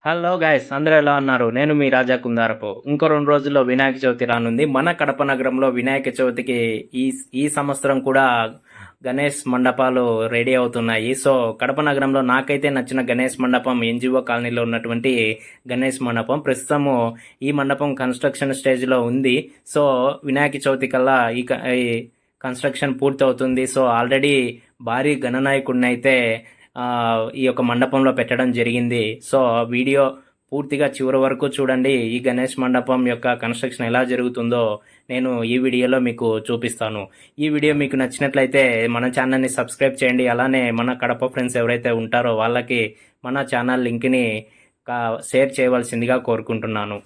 Hello guys, అందరూ ఎలా ఉన్నారు? నేను మీ రాజా కుందారపు. ఇంకో 2 రోజుల్లో వినాయక చవితి రానుంది. మన కడప నగరంలో వినాయక చవితికి ఈ ఈ సంవత్సరం కూడా గణేష్ మండపాలు రెడీ అవుతున్నాయి. సో కడప నగరంలో నాకైతే నచ్చిన గణేష్ మండపం ఎన్జిఓ కాలనీలో ఉన్నటువంటి గణేష్ మండపం. ప్రస్తుతము ఈ మండపం కన్స్ట్రక్షన్ స్టేజ్లో ఉంది. సో వినాయక చవితి కల్లా ఈ కన్స్ట్రక్షన్ పూర్తవుతుంది. సో ఆల్రెడీ భారీ గణనాయకుడిని అయితే ఈ యొక్క మండపంలో పెట్టడం జరిగింది. సో వీడియో పూర్తిగా చివరి వరకు చూడండి. ఈ గణేష్ మండపం యొక్క కన్స్ట్రక్షన్ ఎలా జరుగుతుందో నేను ఈ వీడియోలో మీకు చూపిస్తాను. ఈ వీడియో మీకు నచ్చినట్లయితే మన ఛానల్ని సబ్స్క్రైబ్ చేయండి. అలానే మన కడప ఫ్రెండ్స్ ఎవరైతే ఉంటారో వాళ్ళకి మన ఛానల్ లింక్ని షేర్ చేయవలసిందిగా కోరుకుంటున్నాను.